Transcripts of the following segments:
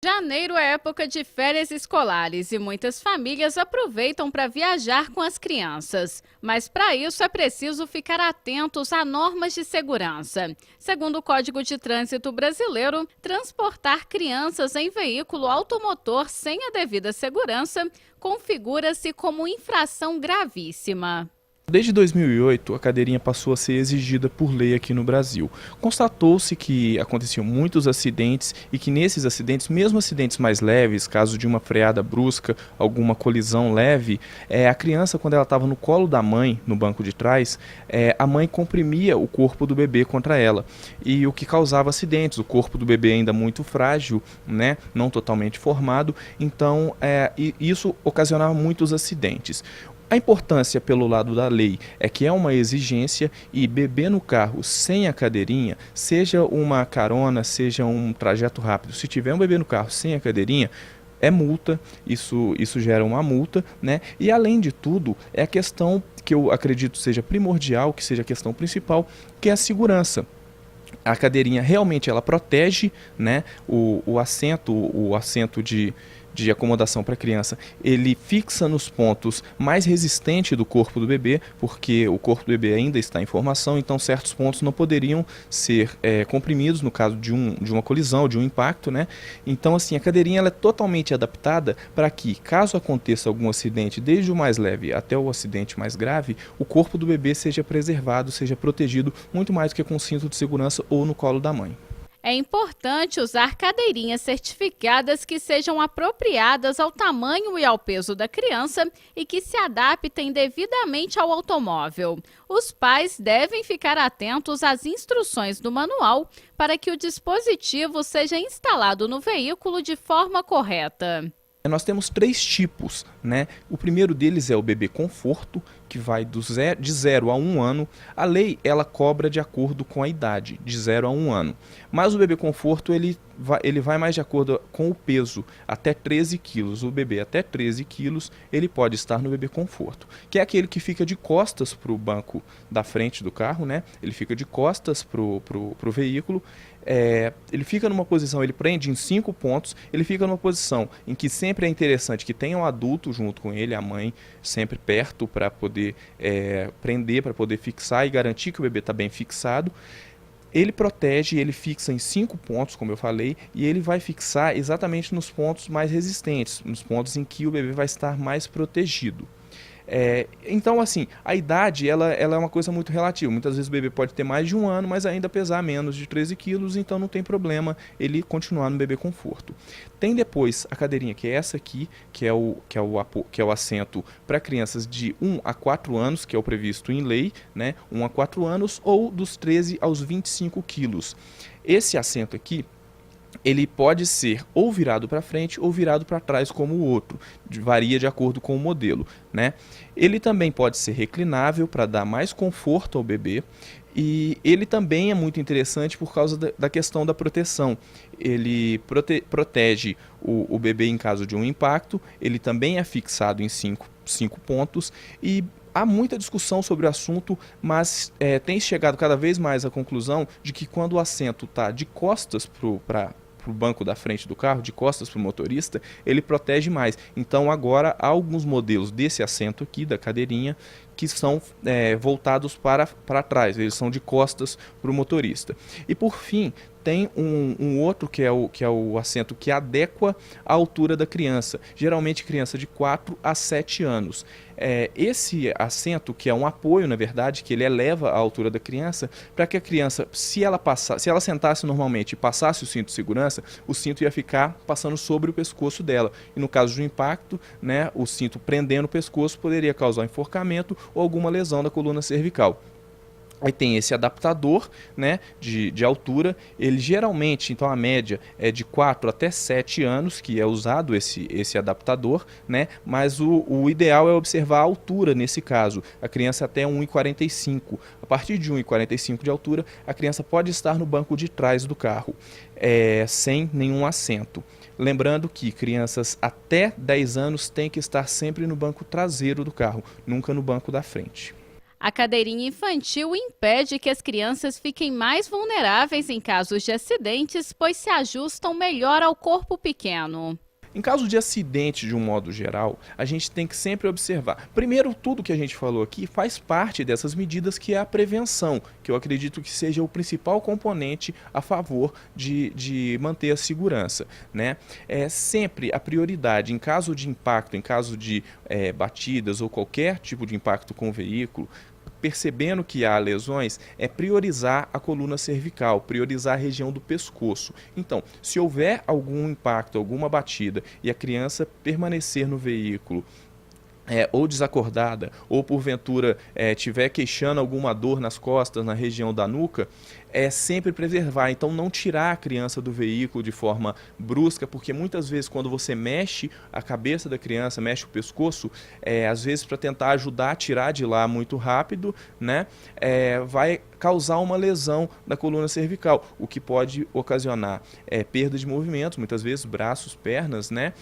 Janeiro é época de férias escolares e muitas famílias aproveitam para viajar com as crianças. Mas para isso é preciso ficar atentos a normas de segurança. Segundo o Código de Trânsito Brasileiro, transportar crianças em veículo automotor sem a devida segurança configura-se como infração gravíssima. Desde 2008, a cadeirinha passou a ser exigida por lei aqui no Brasil. Constatou-se que aconteciam muitos acidentes e que nesses acidentes, mesmo acidentes mais leves, caso de uma freada brusca, alguma colisão leve, a criança, quando ela estava no colo da mãe, no banco de trás, a mãe comprimia o corpo do bebê contra ela. E o que causava acidentes, o corpo do bebê ainda muito frágil, né, não totalmente formado, então isso ocasionava muitos acidentes. A importância pelo lado da lei é que é uma exigência e beber no carro sem a cadeirinha, seja uma carona, seja um trajeto rápido, se tiver um bebê no carro sem a cadeirinha, é multa, isso gera uma multa, né? E além de tudo, é a questão que eu acredito seja primordial, que seja a questão principal, que é a segurança. A cadeirinha realmente ela protege, né, o assento de acomodação para criança, ele fixa nos pontos mais resistentes do corpo do bebê, porque o corpo do bebê ainda está em formação, então certos pontos não poderiam ser comprimidos no caso de uma colisão, de um impacto, né? Então assim, a cadeirinha ela é totalmente adaptada para que, caso aconteça algum acidente, desde o mais leve até o acidente mais grave, o corpo do bebê seja preservado, seja protegido, muito mais do que com o cinto de segurança ou no colo da mãe. É importante usar cadeirinhas certificadas que sejam apropriadas ao tamanho e ao peso da criança e que se adaptem devidamente ao automóvel. Os pais devem ficar atentos às instruções do manual para que o dispositivo seja instalado no veículo de forma correta. Nós temos 3 tipos, né? O primeiro deles é o bebê conforto, que vai de 0 a 1 ano. A lei ela cobra de acordo com a idade, de 0 a 1 ano. Mas o bebê conforto ele vai mais de acordo com o peso, até 13 quilos. O bebê até 13 quilos ele pode estar no bebê conforto, que é aquele que fica de costas para o banco da frente do carro, né? Ele fica de costas para o veículo. Ele fica numa posição, ele prende em 5 pontos, ele fica numa posição em que sempre é interessante que tenha um adulto junto com ele, a mãe sempre perto para poder prender, para poder fixar e garantir que o bebê está bem fixado. Ele protege, ele fixa em 5 pontos, como eu falei, e ele vai fixar exatamente nos pontos mais resistentes, nos pontos em que o bebê vai estar mais protegido. Então, assim, a idade ela é uma coisa muito relativa. Muitas vezes o bebê pode ter mais de 1 ano, mas ainda pesar menos de 13 quilos, então não tem problema ele continuar no bebê conforto. Tem depois a cadeirinha, que é essa aqui, que é o assento para crianças de 1 a 4 anos, que é o previsto em lei, né? 1 a 4 anos, ou dos 13 aos 25 quilos. Esse assento aqui, ele pode ser ou virado para frente ou virado para trás como o outro, varia de acordo com o modelo, né? Ele também pode ser reclinável para dar mais conforto ao bebê e ele também é muito interessante por causa da questão da proteção. Ele protege o bebê em caso de um impacto, ele também é fixado em 5 pontos e há muita discussão sobre o assunto, mas tem chegado cada vez mais à conclusão de que quando o assento está de costas para o banco da frente do carro, de costas para o motorista, ele protege mais. Então agora há alguns modelos desse assento aqui, da cadeirinha, que são voltados para trás, eles são de costas para o motorista. E por fim, tem um outro que é o assento que adequa à altura da criança, geralmente criança de 4 a 7 anos. Esse assento, que é um apoio, na verdade, que ele eleva a altura da criança, para que a criança, se ela sentasse normalmente e passasse o cinto de segurança, o cinto ia ficar passando sobre o pescoço dela. E no caso de um impacto, né, o cinto prendendo o pescoço poderia causar enforcamento ou alguma lesão da coluna cervical. Aí tem esse adaptador, né, de altura, ele geralmente, então a média é de 4 até 7 anos que é usado esse adaptador, né, mas o ideal é observar a altura nesse caso, a criança até 1,45. A partir de 1,45 de altura, a criança pode estar no banco de trás do carro, sem nenhum assento. Lembrando que crianças até 10 anos têm que estar sempre no banco traseiro do carro, nunca no banco da frente. A cadeirinha infantil impede que as crianças fiquem mais vulneráveis em casos de acidentes, pois se ajustam melhor ao corpo pequeno. Em caso de acidente, de um modo geral, a gente tem que sempre observar. Primeiro, tudo que a gente falou aqui faz parte dessas medidas, que é a prevenção, que eu acredito que seja o principal componente a favor de manter a segurança, né? É sempre a prioridade, em caso de impacto, em caso de batidas ou qualquer tipo de impacto com o veículo, percebendo que há lesões, é priorizar a coluna cervical, priorizar a região do pescoço. Então, se houver algum impacto, alguma batida e a criança permanecer no veículo, ou desacordada, ou porventura tiver queixando alguma dor nas costas, na região da nuca, é sempre preservar. Então, não tirar a criança do veículo de forma brusca, porque muitas vezes quando você mexe a cabeça da criança, mexe o pescoço, às vezes para tentar ajudar a tirar de lá muito rápido, né, vai causar uma lesão na coluna cervical, o que pode ocasionar perda de movimentos, muitas vezes braços, pernas, né,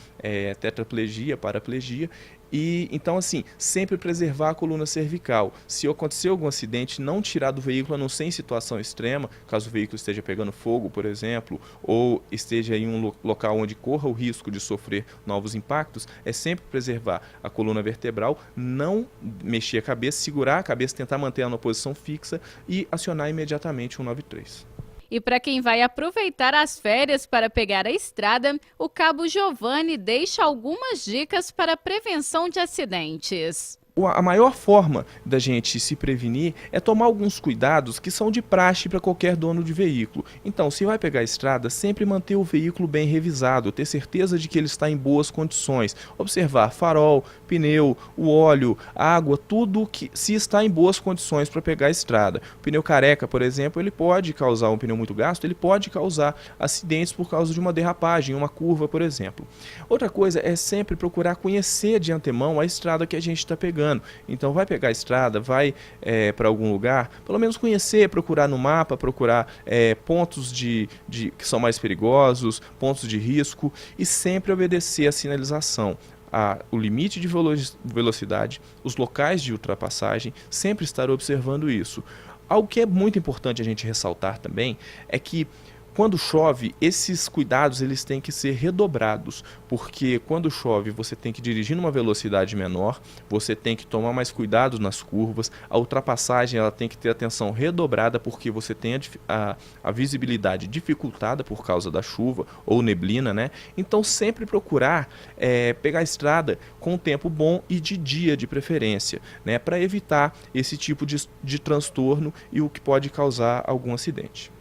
tetraplegia, paraplegia. E então, assim, sempre preservar a coluna cervical. Se acontecer algum acidente, não tirar do veículo, a não ser em situação extrema, caso o veículo esteja pegando fogo, por exemplo, ou esteja em um local onde corra o risco de sofrer novos impactos, é sempre preservar a coluna vertebral, não mexer a cabeça, segurar a cabeça, tentar manter ela na posição fixa e acionar imediatamente o 193. E para quem vai aproveitar as férias para pegar a estrada, o Cabo Giovanni deixa algumas dicas para a prevenção de acidentes. A maior forma da gente se prevenir é tomar alguns cuidados que são de praxe para qualquer dono de veículo. Então, se vai pegar a estrada, sempre manter o veículo bem revisado, ter certeza de que ele está em boas condições. Observar farol, pneu, o óleo, água, tudo que se está em boas condições para pegar a estrada. O pneu careca, por exemplo, ele pode causar, um pneu muito gasto, ele pode causar acidentes por causa de uma derrapagem, uma curva, por exemplo. Outra coisa é sempre procurar conhecer de antemão a estrada que a gente está pegando. Então, vai pegar a estrada, vai para algum lugar, pelo menos conhecer, procurar no mapa, procurar pontos que são mais perigosos, pontos de risco, e sempre obedecer a sinalização, o limite de velocidade, os locais de ultrapassagem, sempre estar observando isso. Algo que é muito importante a gente ressaltar também é que quando chove, esses cuidados eles têm que ser redobrados, porque quando chove você tem que dirigir numa velocidade menor, você tem que tomar mais cuidado nas curvas, a ultrapassagem ela tem que ter atenção redobrada, porque você tem a visibilidade dificultada por causa da chuva ou neblina, né? Então sempre procurar pegar a estrada com tempo bom e de dia de preferência, né? Para evitar esse tipo de transtorno e o que pode causar algum acidente.